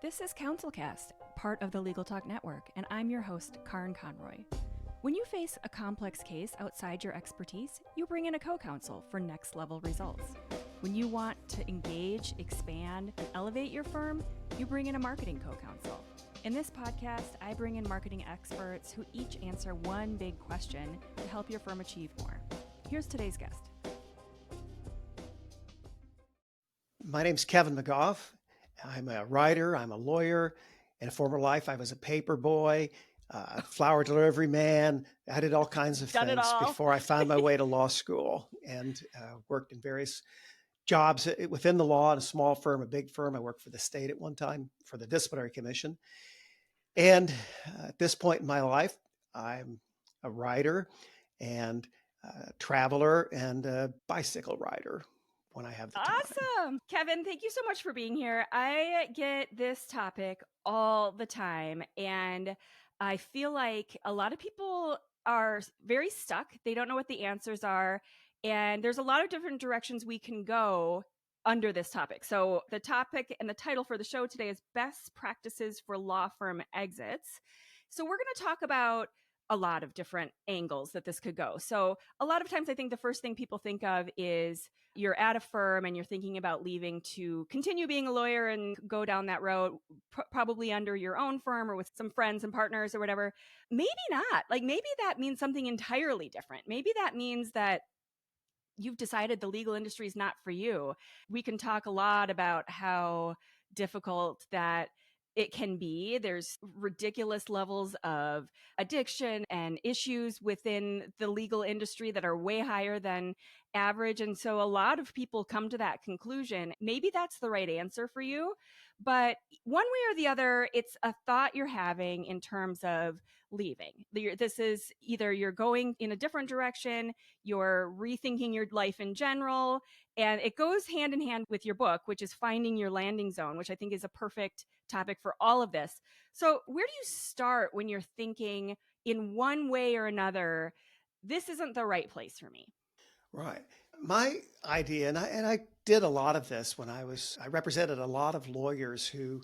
This is CounselCast, part of the Legal Talk Network, and I'm your host, Karin Conroy. When you face a complex case outside your expertise, you bring in a co-counsel for next-level results. When you want to engage, expand, and elevate your firm, you bring in a marketing co-counsel. In this podcast, I bring in marketing experts who each answer one big question to help your firm achieve more. Here's today's guest. My name's Kevin McGoff. I'm a writer, I'm a lawyer. In a former life, I was a paper boy, flower delivery man. I did all kinds of things before I found my way to law school and worked in various jobs within the law in a small firm, a big firm. I worked for the state at one time for the disciplinary commission. And at this point in my life, I'm a writer and a traveler and a bicycle rider when I have the time. Awesome. Kevin, thank you so much for being here. I get this topic all the time, and I feel like a lot of people are very stuck. They don't know what the answers are, and there's a lot of different directions we can go under this topic. So the topic and the title for the show today is Best Practices for Law Firm Exits. So we're going to talk about a lot of different angles that this could go. So a lot of times I think the first thing people think of is you're at a firm and you're thinking about leaving to continue being a lawyer and go down that road, probably under your own firm or with some friends and partners or whatever. Maybe not. Like maybe that means something entirely different. Maybe that means that you've decided the legal industry is not for you. We can talk a lot about how difficult that it can be. There's ridiculous levels of addiction and issues within the legal industry that are way higher than average. And so a lot of people come to that conclusion. Maybe that's the right answer for you. But one way or the other, it's a thought you're having in terms of leaving. This is either you're going in a different direction, you're rethinking your life in general, and it goes hand in hand with your book, which is Finding Your Landing Zone, which I think is a perfect topic for all of this. So where do you start when you're thinking in one way or another, this isn't the right place for me? Right. My idea, and I did a lot of this when I represented a lot of lawyers who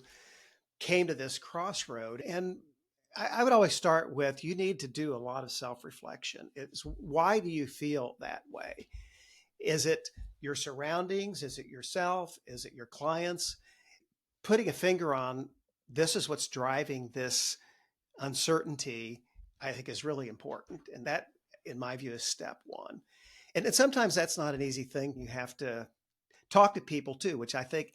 came to this crossroad. And I would always start with, you need to do a lot of self-reflection. It's why do you feel that way? Is it your surroundings? Is it yourself? Is it your clients? Putting a finger on this is what's driving this uncertainty, I think is really important. And that, in my view, is step one. And sometimes that's not an easy thing. You have to talk to people too, which I think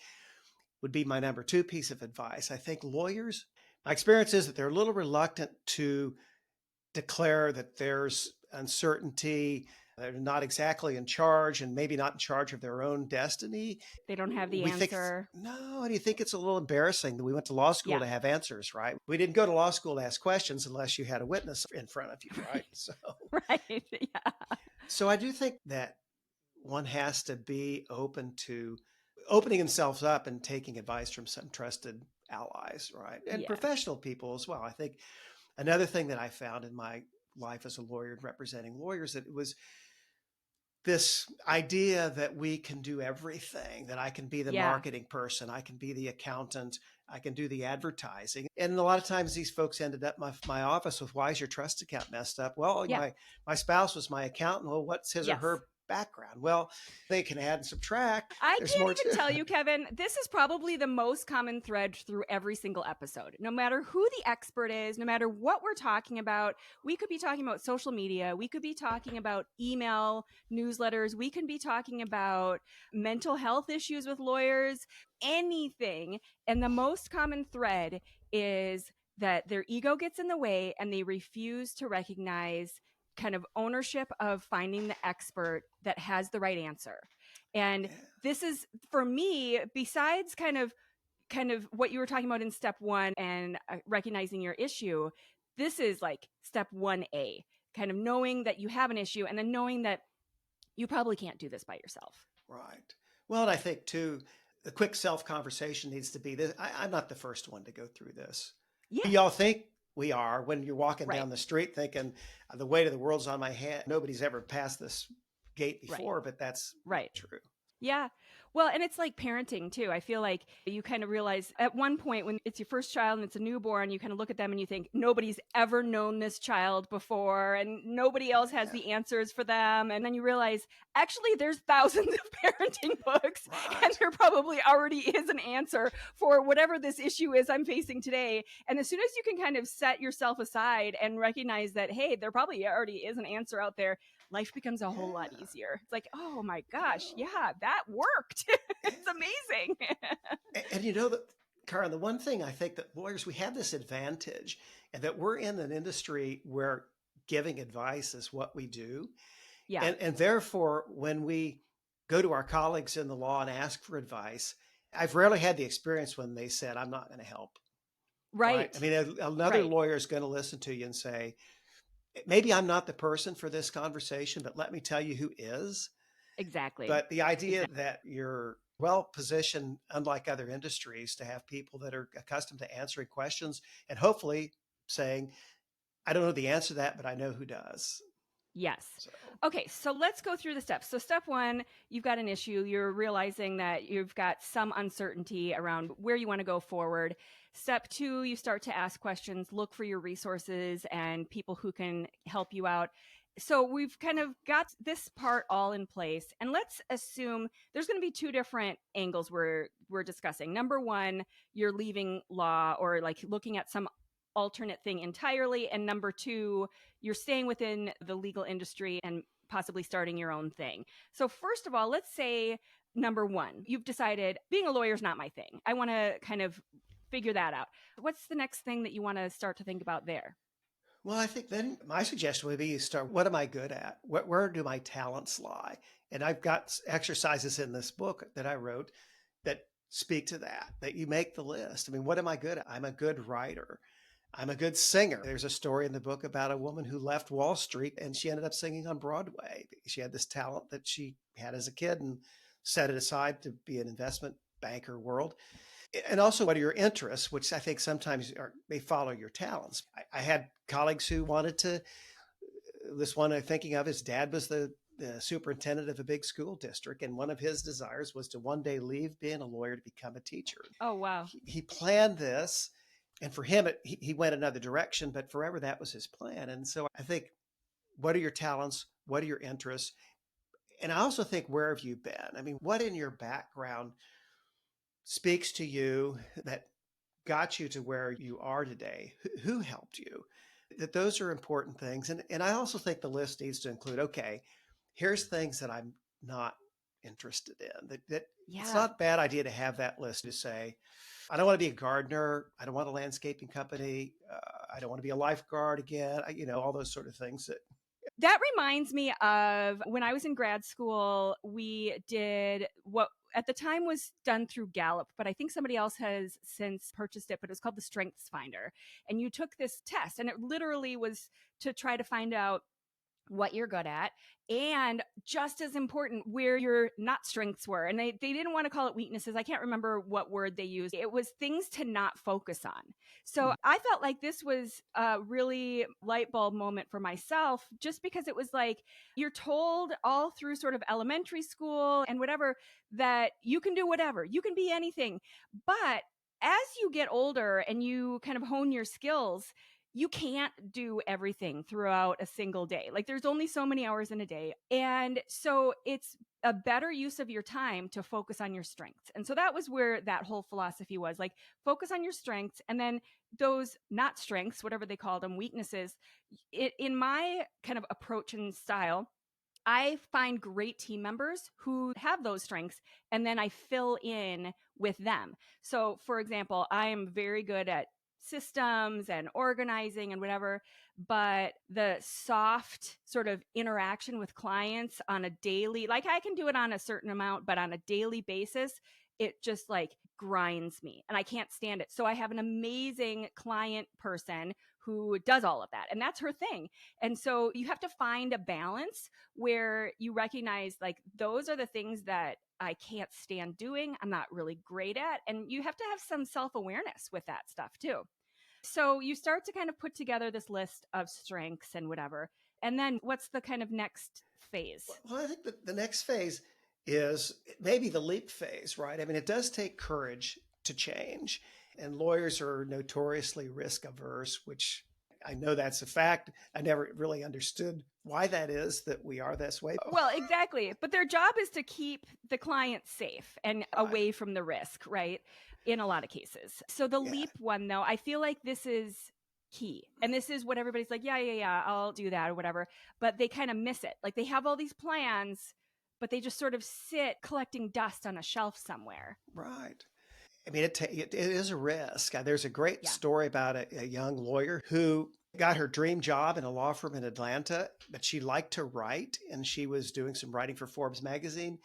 would be my number two piece of advice. I think lawyers, my experience is that they're a little reluctant to declare that there's uncertainty. They're not exactly in charge and maybe not in charge of their own destiny. They don't have the answer. No, and you think it's a little embarrassing that we went to law school to have answers, right? We didn't go to law school to ask questions unless you had a witness in front of you, right? So, right, yeah. So I do think that one has to be open to opening themselves up and taking advice from some trusted allies, right? And professional people as well. I think another thing that I found in my life as a lawyer and representing lawyers, that it was this idea that we can do everything, that I can be the marketing person, I can be the accountant, I can do the advertising. And a lot of times these folks ended up my office with, why is your trust account messed up? Well, my spouse was my accountant. Well, what's his or her background? Well, they can add and subtract. I can't even tell you, Kevin, this is probably the most common thread through every single episode. No matter who the expert is, no matter what we're talking about, we could be talking about social media. We could be talking about email newsletters. We could be talking about mental health issues with lawyers, anything. And the most common thread is that their ego gets in the way and they refuse to recognize kind of ownership of finding the expert that has the right answer. And this is, for me, besides kind of what you were talking about in step one and recognizing your issue, this is like step 1A, kind of knowing that you have an issue and then knowing that you probably can't do this by yourself. Right. Well, and I think too, the quick self-conversation needs to be this. I'm not the first one to go through this. Yeah. Y'all think we are when you're walking down the street thinking the weight of the world's on my hand. Nobody's ever passed this gate before, but that's true. Yeah. Well, and it's like parenting too. I feel like you kind of realize at one point when it's your first child and it's a newborn, you kind of look at them and you think nobody's ever known this child before and nobody else has Yeah. the answers for them. And then you realize actually there's thousands of parenting books and Right. there probably already is an answer for whatever this issue is I'm facing today. And as soon as you can kind of set yourself aside and recognize that, hey, there probably already is an answer out there, life becomes a whole lot Yeah. easier. It's like, oh my You gosh, know, yeah, that worked. yeah. It's amazing. And you know that, Karen, the one thing I think that lawyers, we have this advantage and that we're in an industry where giving advice is what we do. Yeah, And therefore, when we go to our colleagues in the law and ask for advice, I've rarely had the experience when they said, I'm not going to help. Right. I right, mean, another right, lawyer is going to listen to you and say, maybe I'm not the person for this conversation, but let me tell you who is. exactly, But the idea exactly. that you're well positioned, unlike other industries, to have people that are accustomed to answering questions and hopefully saying, I don't know the answer to that, but I know who does. Yes. So, Okay, so let's go through the steps. So, step one, you've got an issue. You're realizing that you've got some uncertainty around where you want to go forward. Step two, you start to ask questions, look for your resources and people who can help you out. So, we've kind of got this part all in place. And let's assume there's going to be two different angles we're discussing. Number one, you're leaving law or like looking at some alternate thing entirely. And number two, you're staying within the legal industry and possibly starting your own thing. So, first of all, let's say number one, you've decided being a lawyer is not my thing. I want to kind of figure that out. What's the next thing that you want to start to think about there? well, I think then my suggestion would be you start, what am I good at? Where do my talents lie? And I've got exercises in this book that I wrote that speak to that, that you make the list. I mean, what am I good at? I'm a good writer. I'm a good singer. There's a story in the book about a woman who left Wall Street and she ended up singing on Broadway. She had this talent that she had as a kid and set it aside to be an investment banker world. And also, what are your interests, which I think sometimes may follow your talents. I had colleagues who wanted to, this one I'm thinking of, his dad was the superintendent of a big school district. And one of his desires was to one day leave being a lawyer to become a teacher. Oh, wow. He planned this. And for him, he went another direction, but forever that was his plan. And so I think, what are your talents? What are your interests? And I also think, where have you been? I mean, what in your background speaks to you that got you to where you are today? Who helped you? That those are important things. And I also think the list needs to include, okay, here's things that I'm not interested in. That it's Yeah. not a bad idea to have that list to say, I don't want to be a gardener. I don't want a landscaping company. I don't want to be a lifeguard again. All those sort of things that, That reminds me of when I was in grad school, we did what at the time was done through Gallup, but I think somebody else has since purchased it, but it was called the Strengths Finder. And you took this test, and it literally was to try to find out what you're good at and just as important where your not strengths were, and they didn't want to call it weaknesses. I can't remember what word they used. It was things to not focus on. So I felt like this was a really light bulb moment for myself, just because it was like you're told all through sort of elementary school and whatever that you can do whatever, you can be anything. But as you get older and you kind of hone your skills, you can't do everything throughout a single day. Like there's only so many hours in a day. And so it's a better use of your time to focus on your strengths. And so that was where that whole philosophy was, like focus on your strengths, and then those not strengths, whatever they call them, weaknesses. In my kind of approach and style, I find great team members who have those strengths and then I fill in with them. So, for example, I am very good at systems and organizing and whatever, but the soft sort of interaction with clients on a daily, like I can do it on a certain amount, but on a daily basis, it just like grinds me and I can't stand it. So, I have an amazing client person who does all of that, and that's her thing. And so, you have to find a balance where you recognize like those are the things that I can't stand doing, I'm not really great at. And you have to have some self awareness with that stuff too. So you start to kind of put together this list of strengths and whatever. And then what's the kind of next phase? well, I think that the next phase is maybe the leap phase, right? I mean, it does take courage to change, and lawyers are notoriously risk averse, which I know that's a fact. I never really understood why that is that we are this way. Well, exactly. But their job is to keep the client safe and Right. away from the risk, right? In a lot of cases. So the Yeah. leap one, though, I feel like this is key. And this is what everybody's like, yeah, yeah, yeah, I'll do that or whatever. But they kind of miss it. Like they have all these plans, but they just sort of sit collecting dust on a shelf somewhere. Right. I mean, it is a risk. There's a great Yeah. story about a young lawyer who got her dream job in a law firm in Atlanta, but she liked to write and she was doing some writing for Forbes magazine.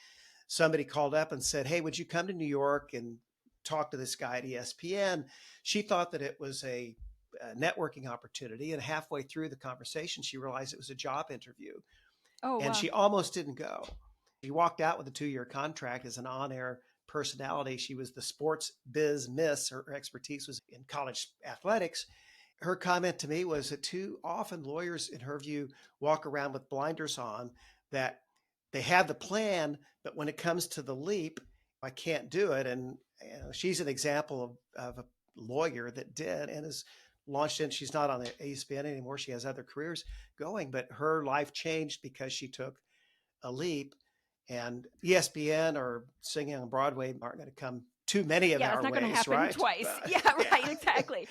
Somebody called up and said, "Hey, would you come to New York and talk to this guy at ESPN?" She thought that it was a networking opportunity. And halfway through the conversation, she realized it was a job interview Oh, and wow. she almost didn't go. She walked out with a 2-year contract as an on air personality. She was the sports biz miss. Her expertise was in college athletics. Her comment to me was that too often lawyers, in her view, walk around with blinders on, that they have the plan, but when it comes to the leap, I can't do it. And she's an example of a lawyer that did and is launched in. She's not on the ESPN anymore. She has other careers going, but her life changed because she took a leap. And ESPN or singing on Broadway aren't going to come too many of Yeah, that's our not going to ways, happen right? twice. Yeah, Yeah. right, exactly.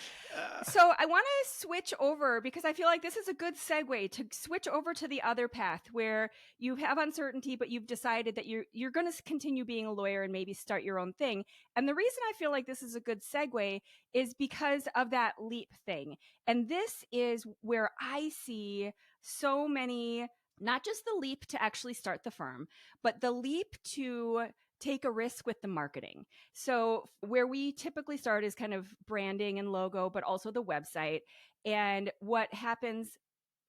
So I want to switch over because I feel like this is a good segue to switch over to the other path where you have uncertainty, but you've decided that you're going to continue being a lawyer and maybe start your own thing. And the reason I feel like this is a good segue is because of that leap thing. And this is where I see so many, not just the leap to actually start the firm, but the leap to take a risk with the marketing. So, where we typically start is kind of branding and logo, but also the website. And what happens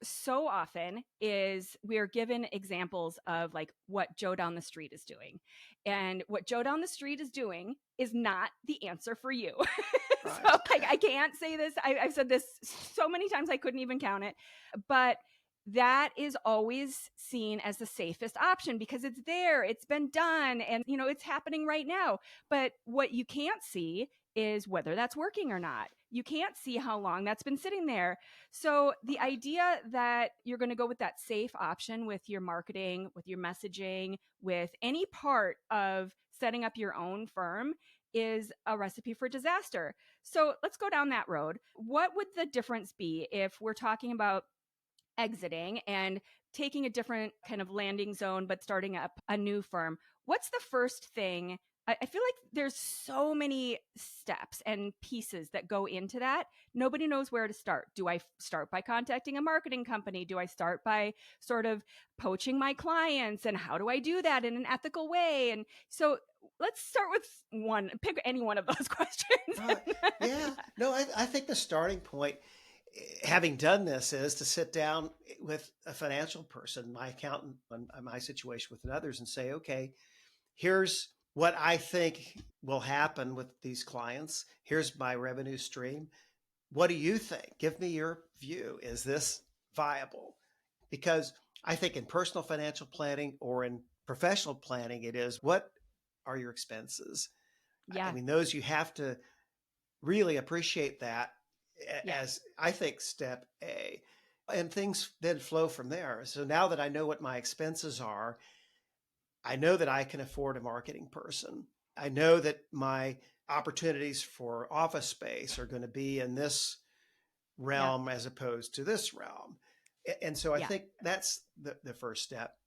so often is we are given examples of like what Joe down the street is doing. And what Joe down the street is doing is not the answer for you. Right. So, like, I can't say this. I've said this so many times I couldn't even count it. But that is always seen as the safest option because it's there, it's been done, and it's happening right now. But what you can't see is whether that's working or not. You can't see how long that's been sitting there. So the Right. idea that you're going to go with that safe option with your marketing, with your messaging, with any part of setting up your own firm is a recipe for disaster. So let's go down that road. What would the difference be if we're talking about exiting and taking a different kind of landing zone, but starting up a new firm? What's the first thing? I feel like there's so many steps and pieces that go into that. Nobody knows where to start. Do I start by contacting a marketing company? Do I start by sort of poaching my clients? And how do I do that in an ethical way? And so let's start with one, pick any one of those questions. Right. Yeah. No, I think the starting point, having done this, is to sit down with a financial person, my accountant, on my situation with others, and say, okay, here's what I think will happen with these clients. Here's my revenue stream. What do you think? Give me your view. Is this viable? Because I think in personal financial planning or in professional planning, it is, what are your expenses? I Yeah. mean, those, you have to really appreciate that Yeah. as, I think, step A. And things then flow from there. So now that I know what my expenses are, I know that I can afford a marketing person. I know that my opportunities for office space are going to be in this Yeah. realm as opposed to this realm. And so I Yeah. think that's the first step.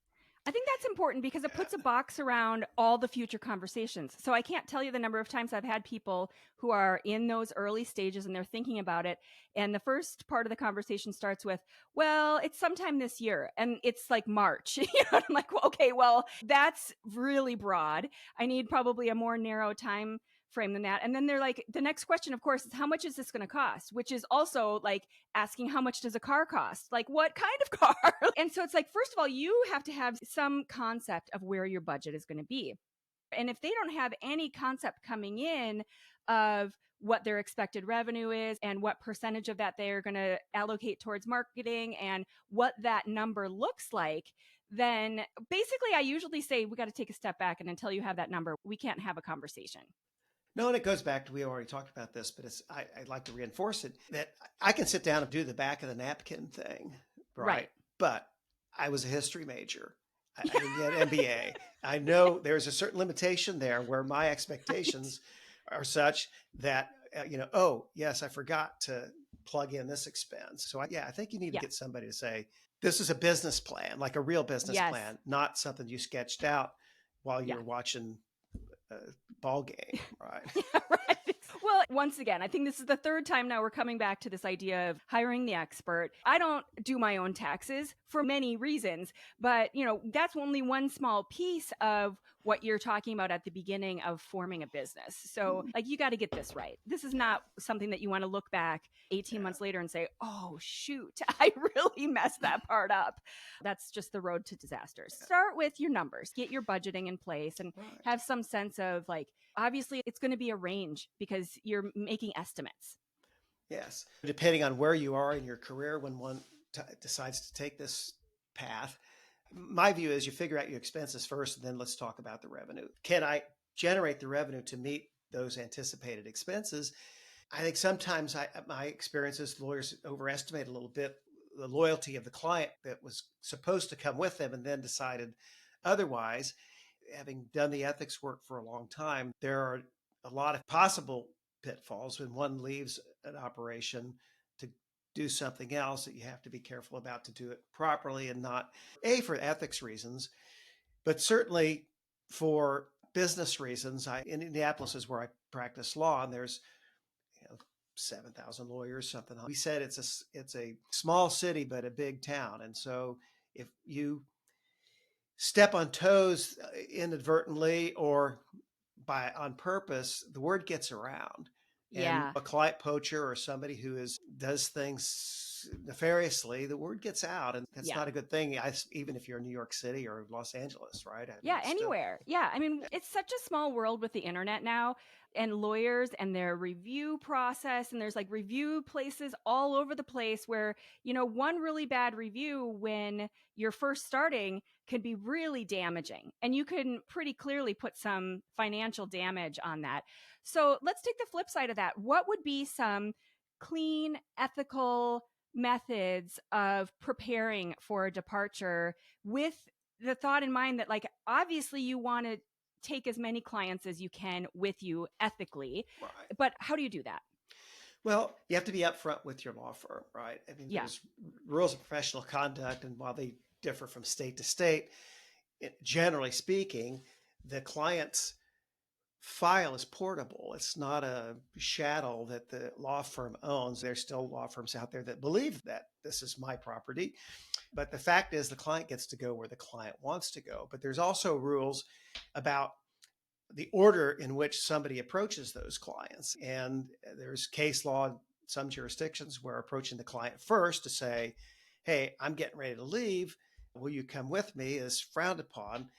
I think that's important because it puts a box around all the future conversations. So I can't tell you the number of times I've had people who are in those early stages and they're thinking about it. And the first part of the conversation starts with, well, it's sometime this year. And it's like March. And I'm like, well, okay, well, that's really broad. I need probably a more narrow time frame than that. And then they're like, the next question, of course, is how much is this going to cost? Which is also like asking, how much does a car cost? Like, what kind of car? And so it's like, first of all, you have to have some concept of where your budget is going to be. And if they don't have any concept coming in of what their expected revenue is and what percentage of that they're going to allocate towards marketing and what that number looks like, then basically I usually say, we got to take a step back. And until you have that number, we can't have a conversation. No, and it goes back to, we already talked about this, but I'd like to reinforce it, that I can sit down and do the back of the napkin thing, right? Right. But I was a history major. I Yeah. didn't get an MBA. I know there's a certain limitation there where my Right. expectations are such that, oh, yes, I forgot to plug in this expense. So yeah, I think you need to Yeah. get somebody to say, this is a business plan, like a real business Yes. plan, not something you sketched out while Yeah. you're watching a ball game, right? Yeah, right. Well, once again, I think this is the third time now we're coming back to this idea of hiring the expert. I don't do my own taxes for many reasons, but that's only one small piece of what you're talking about at the beginning of forming a business. So, like, you got to get this right. This is not something that you want to look back 18 Yeah. months later and say, "Oh, shoot, I really messed that part up." That's just the road to disasters. Start with your numbers, get your budgeting in place, and Right. have some sense of, like, obviously it's going to be a range because you're making estimates. Yes. Depending on where you are in your career when one decides to take this path, my view is you figure out your expenses first, and then let's talk about the revenue. Can I generate the revenue to meet those anticipated expenses? I think sometimes my experience is lawyers overestimate a little bit the loyalty of the client that was supposed to come with them and then decided otherwise. Having done the ethics work for a long time, there are a lot of possible pitfalls when one leaves an operation to do something else that you have to be careful about to do it properly, and not for ethics reasons, but certainly for business reasons. In Indianapolis is where I practice law, and there's 7,000 lawyers, something. We said it's a small city but a big town, and so if you step on toes inadvertently or by on purpose, the word gets around. And Yeah. a client poacher or somebody who does things nefariously, the word gets out, and that's Yeah. not a good thing. Even if you're in New York City or Los Angeles, right? I mean, Yeah, it's still. anywhere. Yeah, I mean, it's such a small world with the internet now, and lawyers and their review process, and there's like review places all over the place where, one really bad review when you're first starting can be really damaging, and you can pretty clearly put some financial damage on that. So, let's take the flip side of that. What would be some clean, ethical methods of preparing for a departure with the thought in mind that, like, obviously you want to take as many clients as you can with you ethically, Right. but how do you do that? Well, you have to be upfront with your law firm, right? I mean, Yeah. there's rules of professional conduct, and while they differ from state to state, generally speaking, the client's file is portable. It's not a chattel that the law firm owns. There's still law firms out there that believe that this is my property. But the fact is, the client gets to go where the client wants to go. But there's also rules about the order in which somebody approaches those clients. And there's case law in some jurisdictions where approaching the client first to say, hey, I'm getting ready to leave. Will you come with me is frowned upon.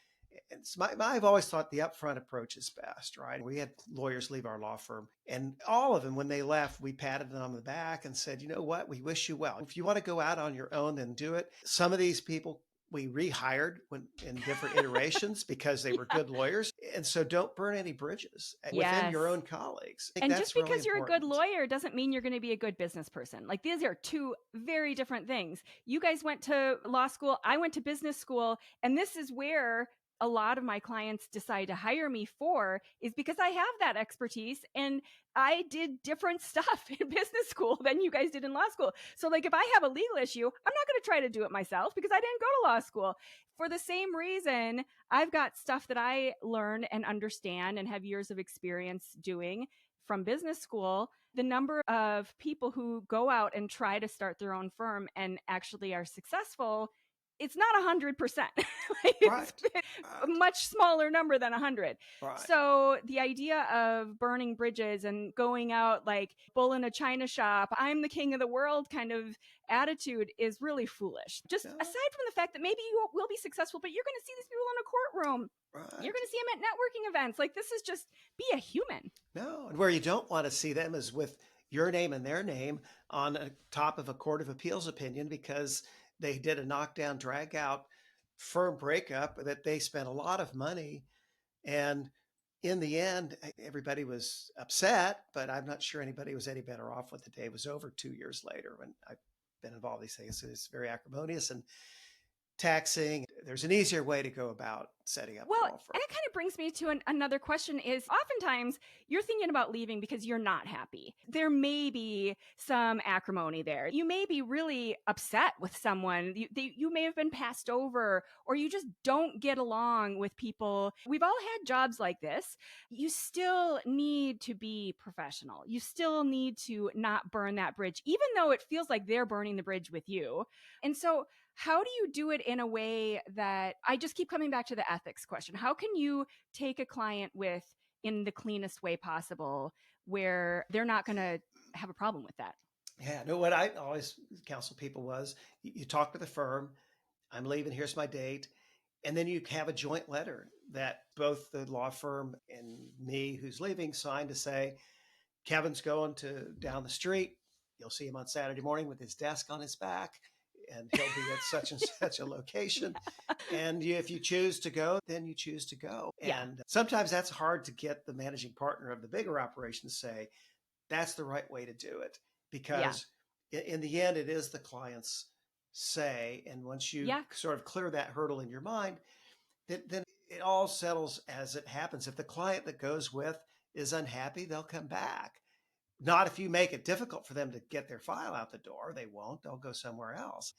And I've always thought the upfront approach is best, right? We had lawyers leave our law firm, and all of them, when they left, we patted them on the back and said, you know what? We wish you well. If you want to go out on your own, then do it. Some of these people we rehired in different iterations because they were Yeah. good lawyers. And so don't burn any bridges within Yes. your own colleagues. I think And that's just really because you're a good important. lawyer doesn't mean you're going to be a good business person. Like, these are two very different things. You guys went to law school, I went to business school, and this is where a lot of my clients decide to hire me for, is because I have that expertise and I did different stuff in business school than you guys did in law school. So, like, if I have a legal issue, I'm not going to try to do it myself because I didn't go to law school. For the same reason, I've got stuff that I learn and understand and have years of experience doing from business school. The number of people who go out and try to start their own firm and actually are successful, it's not 100%. It's Right. a Right. much smaller number than 100. Right. So the idea of burning bridges and going out like bull in a china shop, I'm the king of the world kind of attitude is really foolish. Just Yeah. aside from the fact that maybe you will be successful, but you're going to see these people in a courtroom. You're Right. going to see them at networking events. Like, this is just, be a human. No. And where you don't want to see them is with your name and their name on top of a court of appeals opinion because they did a knockdown, drag out firm breakup that they spent a lot of money. And in the end, everybody was upset, but I'm not sure anybody was any better off when the day was over 2 years later. When I've been involved in these things, it's very acrimonious and taxing. There's an easier way to go about setting up Well, the and law firm. it kind of brings me to another question is oftentimes you're thinking about leaving because you're not happy. There may be some acrimony there. You may be really upset with someone. You may have been passed over, or you just don't get along with people. We've all had jobs like this. You still need to be professional. You still need to not burn that bridge, even though it feels like they're burning the bridge with you. And so how do you do it in a way that I just keep coming back to the ethics question? How can you take a client with in the cleanest way possible where they're not going to have a problem with that? Yeah, no, what I always counsel people was you talk to the firm, I'm leaving, here's my date. And then you have a joint letter that both the law firm and me who's leaving signed to say, Kevin's going to down the street. You'll see him on Saturday morning with his desk on his back, and he'll be at such and such a location. And if you choose to go, then you choose to go. Yeah. And sometimes that's hard to get the managing partner of the bigger operation to say, that's the right way to do it. Yeah. Because in the end, it is the client's say. And once you Yeah. sort of clear that hurdle in your mind, then it all settles as it happens. If the client that goes with is unhappy, they'll come back. Not if you make it difficult for them to get their file out the door. They won't. They'll go somewhere else.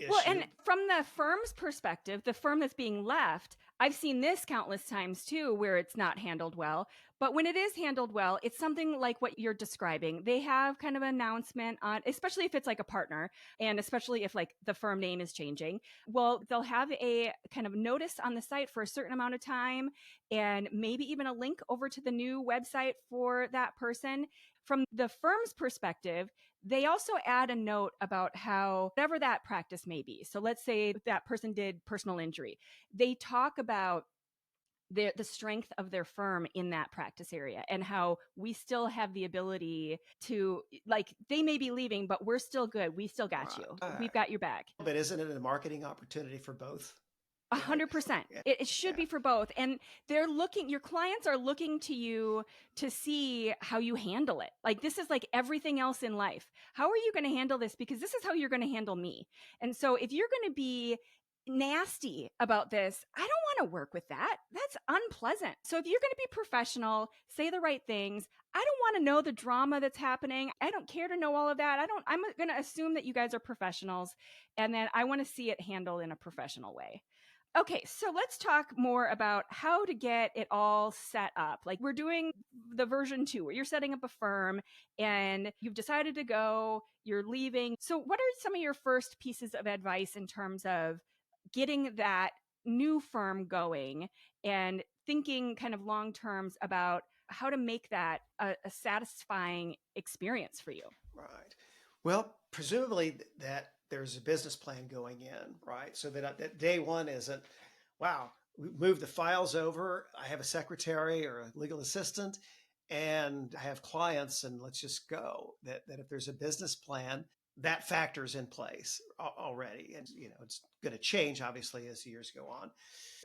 Well, Issue. and from the firm's perspective, the firm that's being left, I've seen this countless times too, where it's not handled well. But when it is handled well, it's something like what you're describing. They have kind of an announcement on, especially if it's like a partner, and especially if like the firm name is changing. Well, they'll have a kind of notice on the site for a certain amount of time, and maybe even a link over to the new website for that person. From the firm's perspective, they also add a note about how whatever that practice may be. So let's say that person did personal injury. They talk about the strength of their firm in that practice area and how we still have the ability to, like, they may be leaving, but we're still good. We still got you. We've got your back. But isn't it a marketing opportunity for both? 100%. It should be for both. And they're looking, your clients are looking to you to see how you handle it. Like, this is like everything else in life. How are you going to handle this? Because this is how you're going to handle me. And so if you're going to be nasty about this, I don't want to work with that. That's unpleasant. So if you're going to be professional, say the right things. I don't want to know the drama that's happening. I don't care to know all of that. I'm going to assume that you guys are professionals, and then I want to see it handled in a professional way. Okay, so let's talk more about how to get it all set up. Like, we're doing the version 2 where you're setting up a firm and you've decided to go, you're leaving. So what are some of your first pieces of advice in terms of getting that new firm going and thinking kind of long terms about how to make that a satisfying experience for you? Right. Well, presumably that there's a business plan going in, right? So that day one isn't, wow, we moved the files over. I have a secretary or a legal assistant, and I have clients, and let's just go. That if there's a business plan, that factor's in place already. And, it's going to change, obviously, as years go on.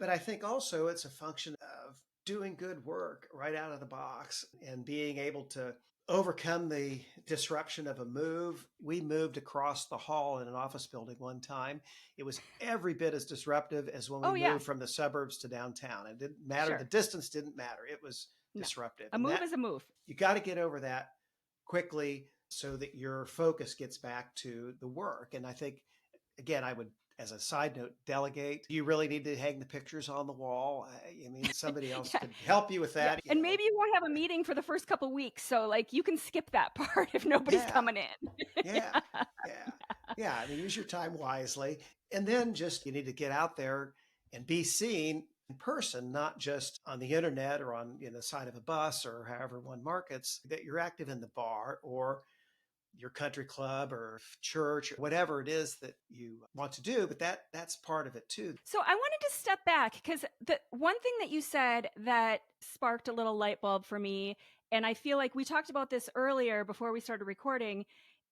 But I think also it's a function of doing good work right out of the box and being able to overcome the disruption of a move. We moved across the hall in an office building one time. It was every bit as disruptive as when we moved from the suburbs to downtown. It didn't matter. Sure. The distance didn't matter. It was disruptive. A move is a move. You got to get over that quickly so that your focus gets back to the work. And I think, again, I would, as a side note, delegate. You really need to hang the pictures on the wall. I mean, somebody else could help you with that. And maybe you won't have a meeting for the first couple of weeks. So, like, you can skip that part if nobody's coming in. Yeah. I mean, use your time wisely. And then just, you need to get out there and be seen in person, not just on the internet or on the side of a bus or however one markets, that you're active in the bar or your country club or church or whatever it is that you want to do. But that's part of it too. So I wanted to step back because the one thing that you said that sparked a little light bulb for me, and I feel like we talked about this earlier before we started recording,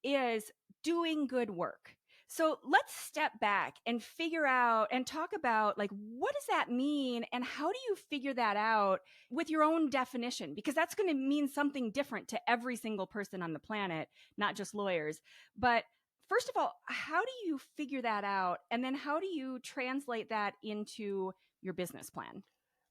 is doing good work. So let's step back and figure out and talk about like, what does that mean? And how do you figure that out with your own definition? Because that's going to mean something different to every single person on the planet, not just lawyers. But first of all, how do you figure that out? And then how do you translate that into your business plan?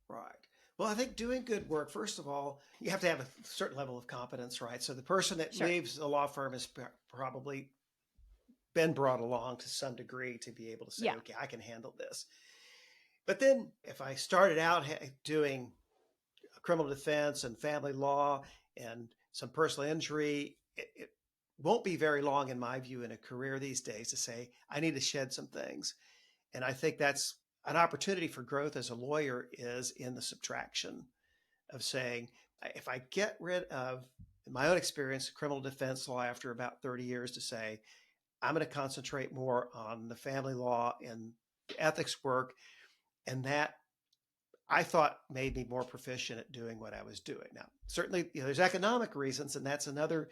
Right. Well, I think doing good work, first of all, you have to have a certain level of competence, right? So the person that Sure. leaves a law firm has probably been brought along to some degree to be able to say, Yeah. okay, I can handle this. But then if I started out doing criminal defense and family law and some personal injury, it won't be very long, in my view, in a career these days to say, I need to shed some things. And I think that's an opportunity for growth as a lawyer is in the subtraction of saying, if I get rid of, in my own experience, criminal defense law after about 30 years to say, I'm going to concentrate more on the family law and ethics work. And that I thought made me more proficient at doing what I was doing. Now, certainly, there's economic reasons, and that's another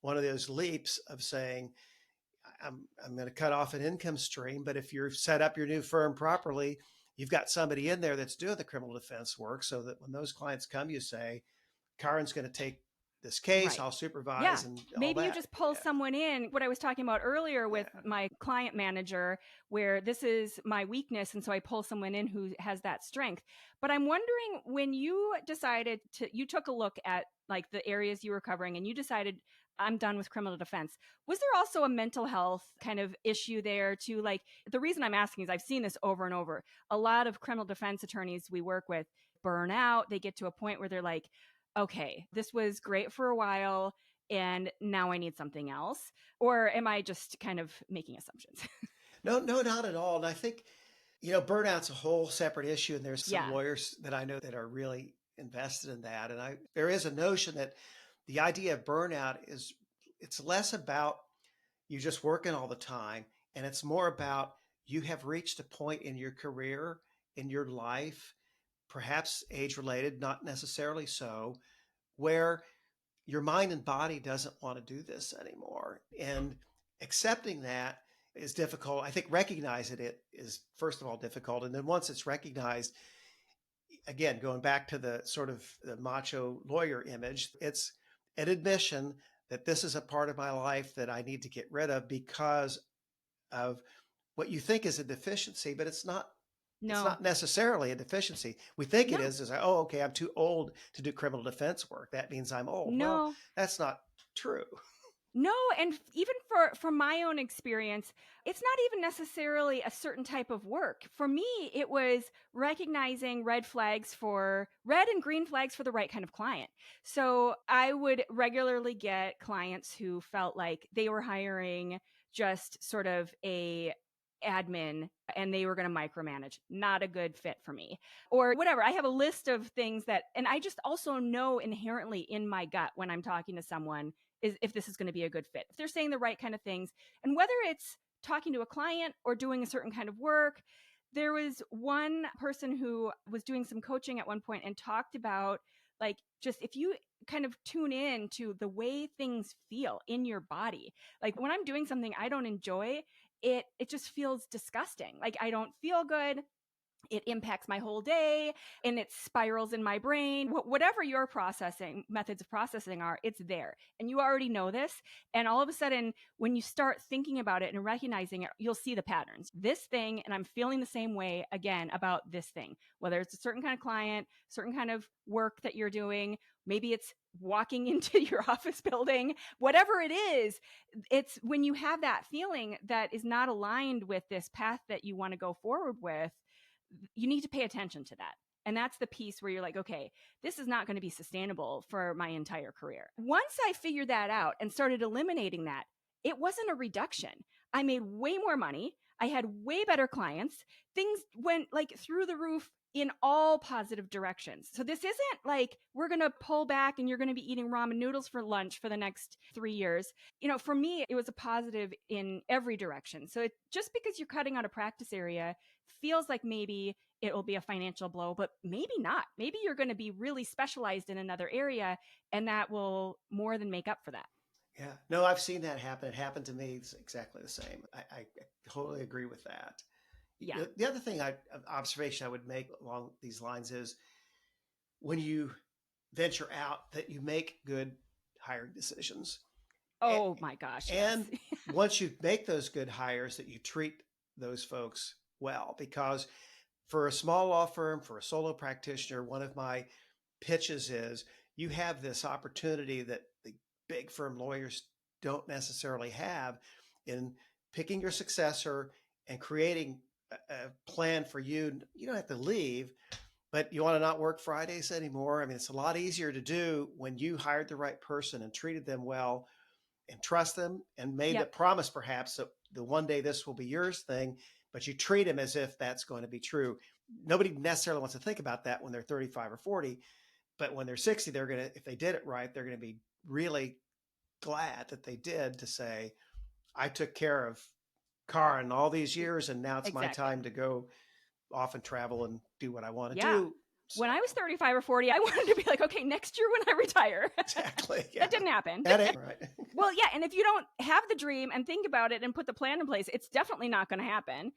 one of those leaps of saying, I'm going to cut off an income stream. But if you're set up your new firm properly, you've got somebody in there that's doing the criminal defense work so that when those clients come, you say, Karen's going to take this case, Right. I'll Yeah. supervise and all Maybe you that. just pull Yeah. someone in. What I was talking about earlier with Yeah. my client manager, where this is my weakness. And so I pull someone in who has that strength. But I'm wondering when you decided you took a look at like the areas you were covering and you decided, I'm done with criminal defense. Was there also a mental health kind of issue there too? Like the reason I'm asking is I've seen this over and over. A lot of criminal defense attorneys we work with burn out. They get to a point where they're like, okay, this was great for a while and now I need something else? Or am I just kind of making assumptions? No, no, not at all. And I think, burnout's a whole separate issue. And there's some Yeah. lawyers that I know that are really invested in that. And there is a notion that the idea of burnout is it's less about you just working all the time. And it's more about you have reached a point in your career, in your life, perhaps age related, not necessarily so, where your mind and body doesn't want to do this anymore. And accepting that is difficult. I think recognizing it is, first of all, difficult. And then once it's recognized, again, going back to the sort of the macho lawyer image, it's an admission that this is a part of my life that I need to get rid of because of what you think is a deficiency, but it's No, not necessarily a deficiency. We think it no, is like, oh, okay, I'm too old to do criminal defense work. That means I'm old. Well, no. that's not true. No, and even for from my own experience, it's not even necessarily a certain type of work. For me, it was recognizing red and green flags for the right kind of client. So I would regularly get clients who felt like they were hiring just sort of a admin and they were going to micromanage. Not a good fit for me. Or whatever. I have a list of things and I just also know inherently in my gut when I'm talking to someone is if this is going to be a good fit. If they're saying the right kind of things, and whether it's talking to a client or doing a certain kind of work. There was one person who was doing some coaching at one point and talked about like just if you kind of tune in to the way things feel in your body. Like when I'm doing something I don't enjoy, it just feels disgusting. Like I don't feel good, it impacts my whole day and it spirals in my brain. Whatever your processing methods of processing are, it's there. And you already know this. And all of a sudden, when you start thinking about it and recognizing it, you'll see the patterns. This thing, and I'm feeling the same way again about this thing, whether it's a certain kind of client, certain kind of work that you're doing, maybe it's walking into your office building, whatever it is, it's when you have that feeling that is not aligned with this path that you want to go forward with, you need to pay attention to that. And that's the piece where you're like, okay, this is not going to be sustainable for my entire career. Once I figured that out and started eliminating that, it wasn't a reduction. I made way more money. I had way better clients. Things went like through the roof in all positive directions. So this isn't like we're going to pull back and you're going to be eating ramen noodles for lunch for the next 3 years. For me, it was a positive in every direction. So just because you're cutting out a practice area feels like maybe it will be a financial blow, but maybe not. Maybe you're going to be really specialized in another area and that will more than make up for that. Yeah. No, I've seen that happen. It happened to me. It's exactly the same. I totally agree with that. Yeah. The other thing observation I would make along these lines is when you venture out that you make good hiring decisions. A- Oh my gosh, And yes. once you make those good hires, that you treat those folks well. Because for a small law firm, for a solo practitioner, one of my pitches is you have this opportunity that the big firm lawyers don't necessarily have in picking your successor and creating a plan for you. You don't have to leave, but you want to not work Fridays anymore. I mean, it's a lot easier to do when you hired the right person and treated them well and trust them and made the Yep, promise perhaps that the one day this will be yours thing, but you treat them as if that's going to be true. Nobody necessarily wants to think about that when they're 35 or 40, but when they're 60, they're going to, if they did it right, they're going to be really glad that they did, to say, I took care of Karin all these years and now it's my exactly. time to go off and travel and do what I want to Yeah. do. So When I was 35 or 40, I wanted to be like, okay, next year when I retire. exactly. Yeah. That didn't happen. That ain't right. Well, yeah. And if you don't have the dream and think about it and put the plan in place, it's definitely not going to happen.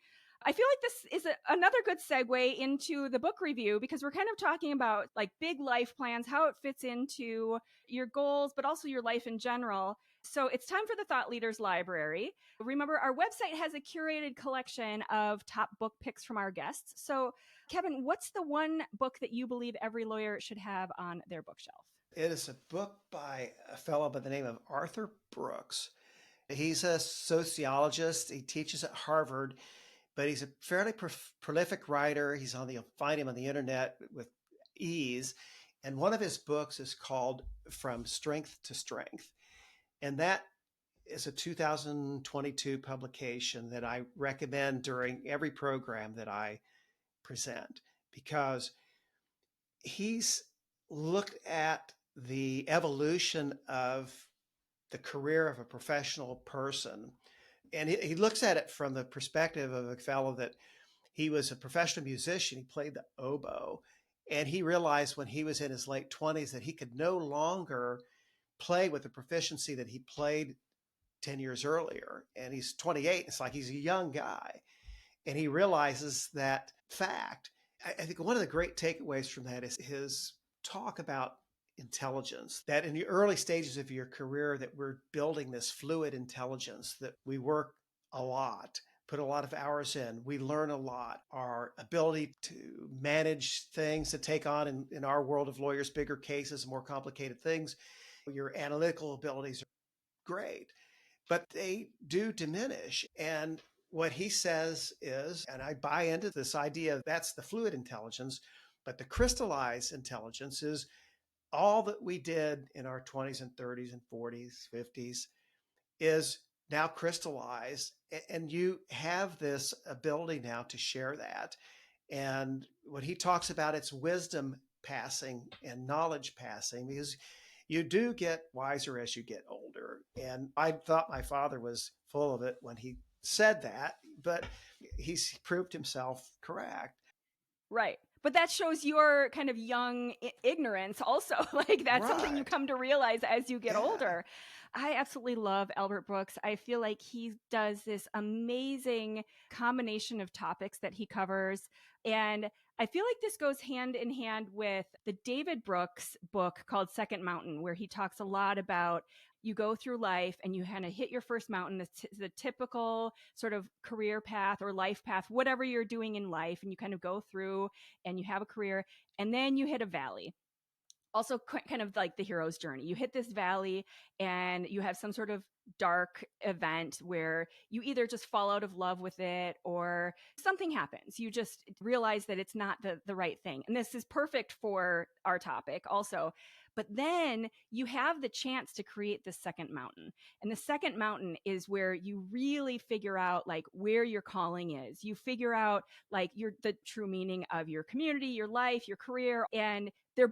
I feel like this is another good segue into the book review, because we're kind of talking about like big life plans, how it fits into your goals, but also your life in general. So it's time for the Thought Leaders Library. Remember, our website has a curated collection of top book picks from our guests. So, Kevin, what's the one book that you believe every lawyer should have on their bookshelf? It is a book by a fellow by the name of Arthur Brooks. He's a sociologist. He teaches at Harvard, but he's a fairly prolific writer. He's on the, you'll find him on the internet with ease. And one of his books is called From Strength to Strength. And that is a 2022 publication that I recommend during every program that I present, because he's looked at the evolution of the career of a professional person. And he looks at it from the perspective of a fellow that he was a professional musician. He played the oboe. And he realized when he was in his late 20s that he could no longer play with the proficiency that he played 10 years earlier. And he's 28. It's like he's a young guy. And he realizes that fact. I think one of the great takeaways from that is his talk about intelligence, that in the early stages of your career that we're building this fluid intelligence, that we work a lot, put a lot of hours in, we learn a lot. Our ability to manage things, to take on in our world of lawyers, bigger cases, more complicated things, your analytical abilities are great, but they do diminish. And what he says is, and I buy into this idea, that's the fluid intelligence, but the crystallized intelligence is all that we did in our 20s and 30s and 40s, 50s is now crystallized. And you have this ability now to share that. And when he talks about, it's wisdom passing and knowledge passing, because you do get wiser as you get older. And I thought my father was full of it when he said that, but he's proved himself correct. Right. But that shows your kind of young ignorance also. Like that's something you Right. come to realize as you get Yeah. older. I absolutely love Albert Brooks. I feel like he does this amazing combination of topics that he covers. And I feel like this goes hand in hand with the David Brooks book called Second Mountain, where he talks a lot about you go through life and you kind of hit your first mountain, the typical sort of career path or life path, whatever you're doing in life, and you kind of go through and you have a career, and then you hit a valley. Also kind of like the hero's journey. You hit this valley and you have some sort of dark event where you either just fall out of love with it or something happens. You just realize that it's not the right thing. And this is perfect for our topic also. But then you have the chance to create the second mountain. And the second mountain is where you really figure out like where your calling is. You figure out like the true meaning of your community, your life, your career. And they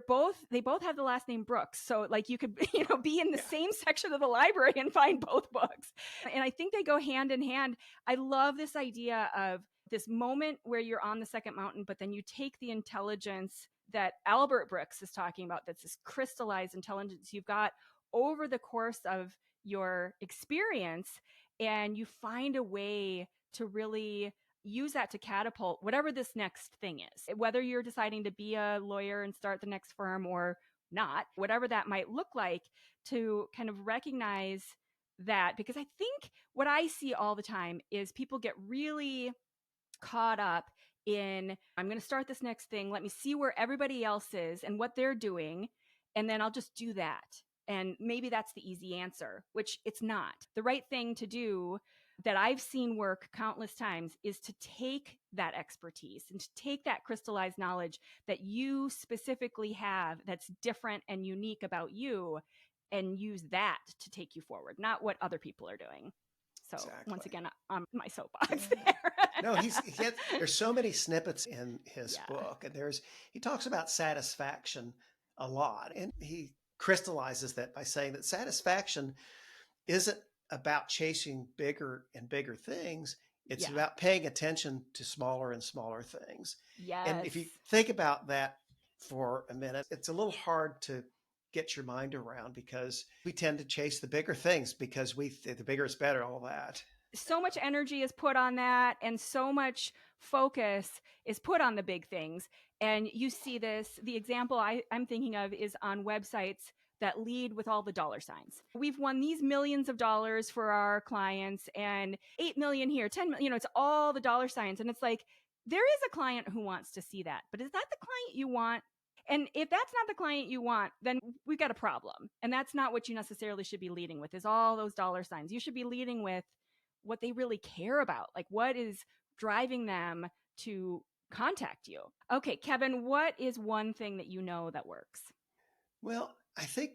both have the last name Brooks. So like you could, be in the Yeah. same section of the library and find both books. And I think they go hand in hand. I love this idea of this moment where you're on the second mountain, but then you take the intelligence that Albert Brooks is talking about, that's this crystallized intelligence you've got over the course of your experience, and you find a way to really use that to catapult whatever this next thing is, whether you're deciding to be a lawyer and start the next firm or not, whatever that might look like, to kind of recognize that. Because I think what I see all the time is people get really caught up in, I'm going to start this next thing. Let me see where everybody else is and what they're doing, and then I'll just do that. And maybe that's the easy answer, which it's not. The right thing to do, that I've seen work countless times, is to take that expertise and to take that crystallized knowledge that you specifically have that's different and unique about you, and use that to take you forward, not what other people are doing. So once again, I'm my soapbox there. No, there's so many snippets in his book, and he talks about satisfaction a lot, and he crystallizes that by saying that satisfaction isn't about chasing bigger and bigger things. It's about paying attention to smaller and smaller things. Yes. And if you think about that for a minute, it's a little hard to get your mind around, because we tend to chase the bigger things because the bigger is better, all that. So much energy is put on that, and so much focus is put on the big things. And you see this, the example I'm thinking of is on websites that lead with all the dollar signs. We've won these millions of dollars for our clients, and 8 million here, 10 million, it's all the dollar signs. And it's like, there is a client who wants to see that, but is that the client you want? And if that's not the client you want, then we've got a problem. And that's not what you necessarily should be leading with, is all those dollar signs. You should be leading with what they really care about, like what is driving them to contact you. Okay, Kevin, what is one thing that you know that works? Well, I think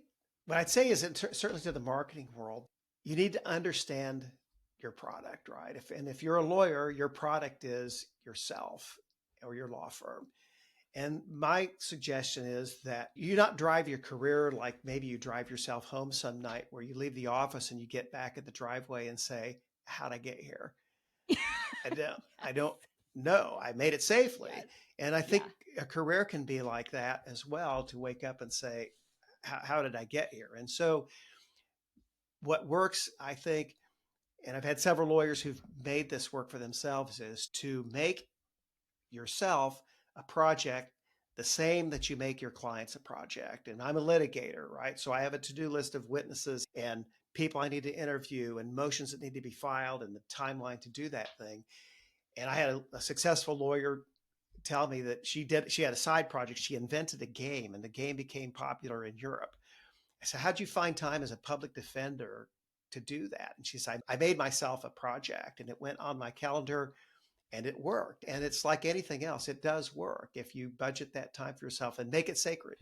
what I'd say is, certainly to the marketing world, you need to understand your product, right? If you're a lawyer, your product is yourself or your law firm. And my suggestion is that you not drive your career like maybe you drive yourself home some night, where you leave the office and you get back at the driveway and say, how'd I get here? I don't know. I made it safely. Yes. And I think a career can be like that as well, to wake up and say, how did I get here? And so what works, I think, and I've had several lawyers who've made this work for themselves, is to make yourself a project the same that you make your clients a project. And I'm a litigator, right? So I have a to-do list of witnesses and people I need to interview and motions that need to be filed and the timeline to do that thing. And I had a successful lawyer tell me that she had a side project. She invented a game, and the game became popular in Europe. I said, how'd you find time as a public defender to do that? And she said, I made myself a project, and it went on my calendar. And it worked. And it's like anything else. It does work if you budget that time for yourself and make it sacred.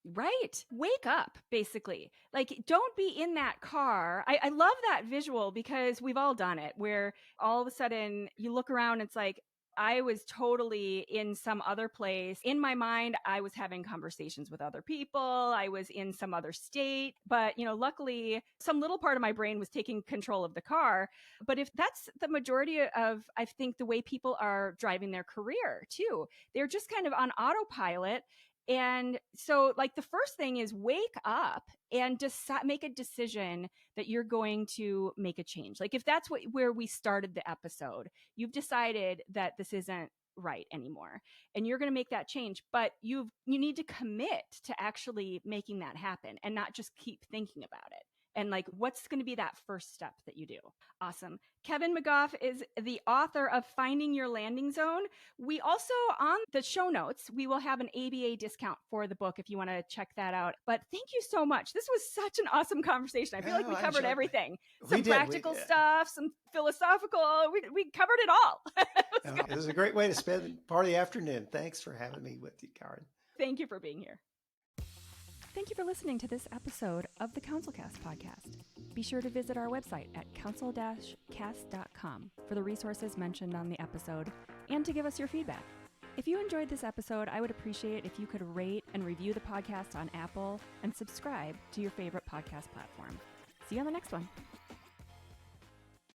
Right. Wake up, basically. Like, don't be in that car. I love that visual, because we've all done it, where all of a sudden you look around, it's like, I was totally in some other place. In my mind, I was having conversations with other people. I was in some other state. But, luckily, some little part of my brain was taking control of the car. But if that's the majority of, I think, the way people are driving their career, too, they're just kind of on autopilot. And so, like, the first thing is wake up and make a decision that you're going to make a change. Like, if that's where we started the episode, you've decided that this isn't right anymore, and you're going to make that change. But you need to commit to actually making that happen, and not just keep thinking about it. And like, what's going to be that first step that you do? Awesome. Kevin McGoff is the author of Finding Your Landing Zone. We also, on the show notes, we will have an ABA discount for the book if you want to check that out. But thank you so much. This was such an awesome conversation. I feel like we covered everything. Some practical stuff, some philosophical. We covered it all. It was a great way to spend part of the afternoon. Thanks for having me with you, Karen. Thank you for being here. Thank you for listening to this episode of the CounselCast podcast. Be sure to visit our website at counsel-cast.com for the resources mentioned on the episode and to give us your feedback. If you enjoyed this episode, I would appreciate if you could rate and review the podcast on Apple and subscribe to your favorite podcast platform. See you on the next one.